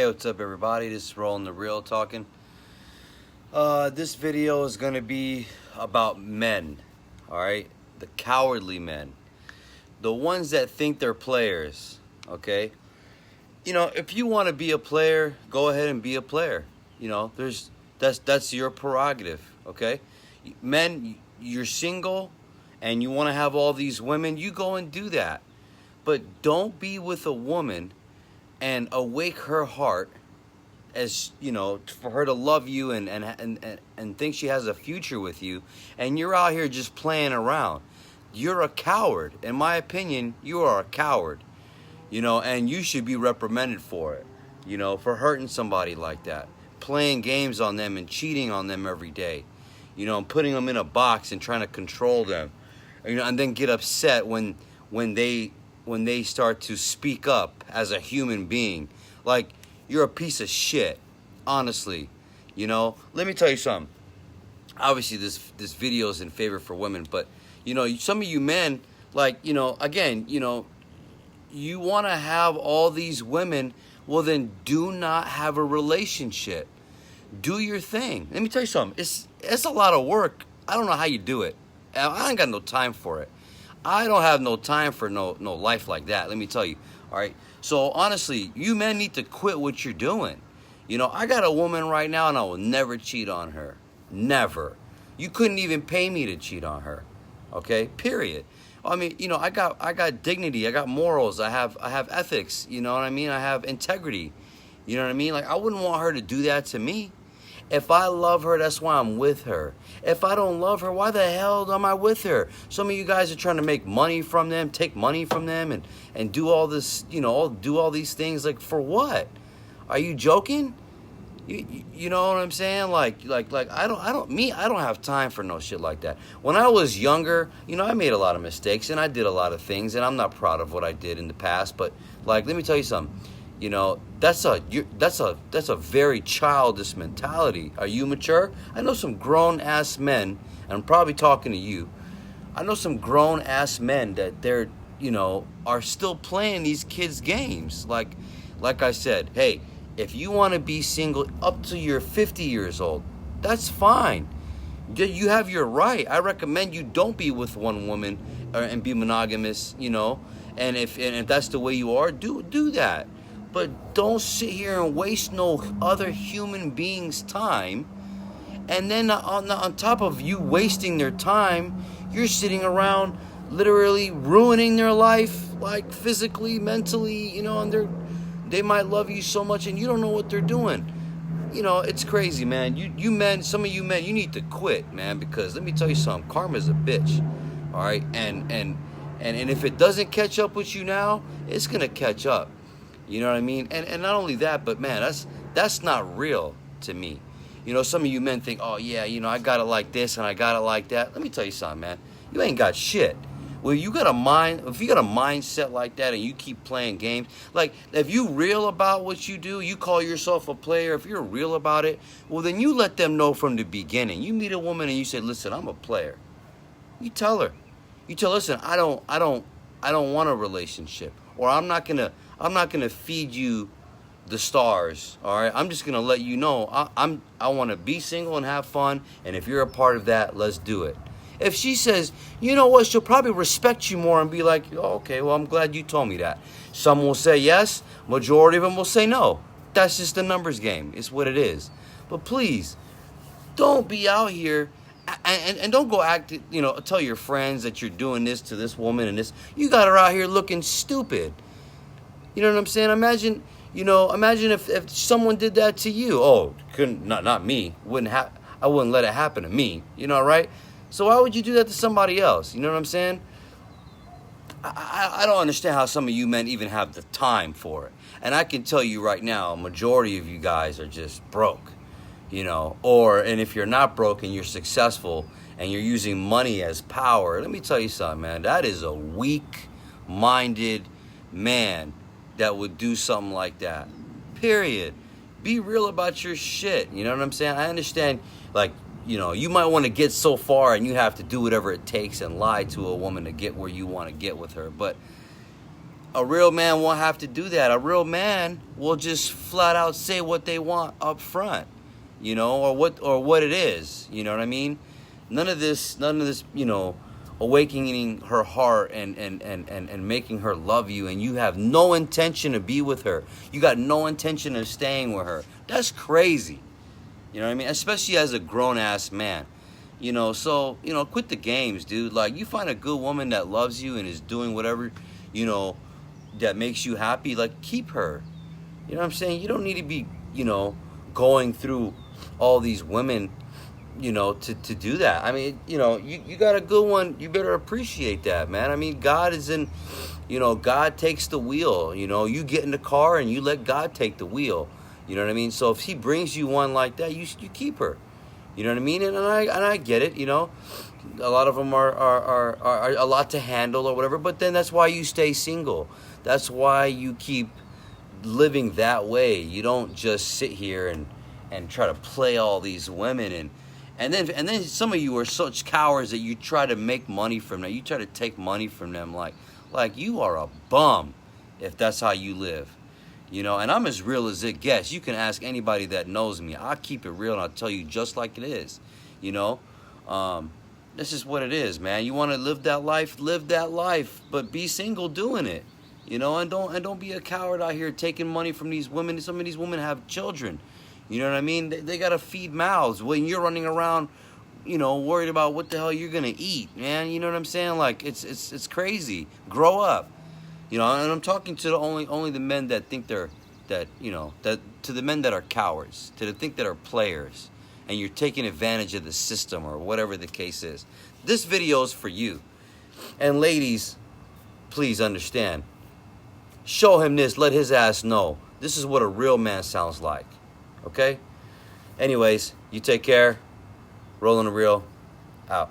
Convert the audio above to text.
Hey, what's up, everybody? This is Roland The Real talking. This video is going to be about men, all right? The cowardly men. The ones that think they're players, okay? You know, if you want to be a player, go ahead and be a player. You know, that's your prerogative, okay? Men, you're single and you want to have all these women, you go and do that. But don't be with a woman and awake her heart, as you know, for her to love you and think she has a future with you, and you're out here just playing around. You're a coward. In my opinion, you are a coward. You know, and you should be reprimanded for it. You know, for hurting somebody like that, playing games on them and cheating on them every day. You know, and putting them in a box and trying to control them. You know, and then get upset when they start to speak up as a human being. Like, you're a piece of shit, honestly. You know, let me tell you something. Obviously, this video is in favor for women, but, you know, some of you men, like, you know, again, you know, you want to have all these women, well, then do not have a relationship. Do your thing. Let me tell you something. It's a lot of work. I don't know how you do it. I ain't got no time for it. I don't have no time for no life like that, let me tell you, all right? So, honestly, you men need to quit what you're doing. You know, I got a woman right now, and I will never cheat on her. Never. You couldn't even pay me to cheat on her, okay? Period. I mean, you know, I got dignity. I got morals. I have ethics, you know what I mean? I have integrity, you know what I mean? Like, I wouldn't want her to do that to me. If I love her, that's why I'm with her. If I don't love her, why the hell am I with her? Some of you guys are trying to make money from them, take money from them, and do all this, you know, do all these things. Like, for what? Are you joking? You know what I'm saying? Like I don't have time for no shit like that. When I was younger, you know, I made a lot of mistakes and I did a lot of things, and I'm not proud of what I did in the past. But, like, let me tell you something. You know, that's a very childish mentality. Are you mature? I know some grown-ass men, and I'm probably talking to you. I know some grown-ass men that they're, you know, are still playing these kids' games. Like I said, hey, if you want to be single up to you're 50 years old, that's fine. You have your right. I recommend you don't be with one woman and be monogamous, you know. And if that's the way you are, do that. But don't sit here and waste no other human being's time. And then on top of you wasting their time, you're sitting around literally ruining their life, like physically, mentally, you know, and they might love you so much and you don't know what they're doing. You know, it's crazy, man. You men, some of you men, you need to quit, man, because let me tell you something, karma's a bitch. All right? And if it doesn't catch up with you now, it's gonna catch up. You know what I mean? And not only that, but man, that's not real to me. You know, some of you men think, oh yeah, you know, I got it like this and I got it like that. Let me tell you something, man. You ain't got shit. Well, if you got a mindset like that and you keep playing games, like, if you real about what you do, you call yourself a player, if you're real about it, well, then you let them know from the beginning. You meet a woman and you say, listen, I'm a player. You tell her, listen, I don't want a relationship, or I'm not gonna feed you the stars, all right? I'm just gonna let you know I want to be single and have fun, and if you're a part of that, let's do it. If she says, you know what, she'll probably respect you more and be like, oh, okay, well, I'm glad you told me that. Some will say yes, majority of them will say no. That's just a numbers game. It's what it is. But please, don't be out here and don't go act, you know, tell your friends that you're doing this to this woman and this. You got her out here looking stupid. You know what I'm saying? Imagine if someone did that to you. Oh, not me. I wouldn't let it happen to me. You know, right? So why would you do that to somebody else? You know what I'm saying? I don't understand how some of you men even have the time for it. And I can tell you right now, a majority of you guys are just broke. You know, and if you're not broke and you're successful and you're using money as power, let me tell you something, man. That is a weak-minded man that would do something like that. Period. Be real about your shit. You know what I'm saying? I understand, like, you know, you might want to get so far and you have to do whatever it takes and lie to a woman to get where you want to get with her. But A real man won't have to do that. A real man will just flat out say what they want up front, you know, or what it is. You know what I mean? None of this, you know, awakening her heart and making her love you, and you have no intention to be with her. You got no intention of staying with her. That's crazy. You know what I mean? Especially as a grown-ass man. You know, so, you know, quit the games, dude. Like, you find a good woman that loves you and is doing whatever, you know, that makes you happy, like, keep her. You know what I'm saying? You don't need to be, you know, going through all these women, you know, to do that. I mean, you know, you got a good one, you better appreciate that, man. I mean, God is in, you know, God takes the wheel. You know, you get in the car and you let God take the wheel. You know what I mean? So if he brings you one like that, you keep her. You know what I mean? And I get it, you know. A lot of them are a lot to handle or whatever, but then that's why you stay single. That's why you keep living that way. You don't just sit here and try to play all these women and then some of you are such cowards that you try to make money from them. You try to take money from them like you are a bum if that's how you live. You know, and I'm as real as it gets. You can ask anybody that knows me. I'll keep it real and I'll tell you just like it is. You know, this is what it is, man. You want to live that life, but be single doing it. You know, and don't be a coward out here taking money from these women. Some of these women have children. You know what I mean? They got to feed mouths when you're running around, you know, worried about what the hell you're going to eat, man. You know what I'm saying? Like, it's crazy. Grow up. You know, and I'm talking to only the men that think to the men that are cowards, to the think that are players, and you're taking advantage of the system or whatever the case is. This video is for you. And ladies, please understand. Show him this. Let his ass know. This is what a real man sounds like. Okay? Anyways, you take care. Roland the Real, out.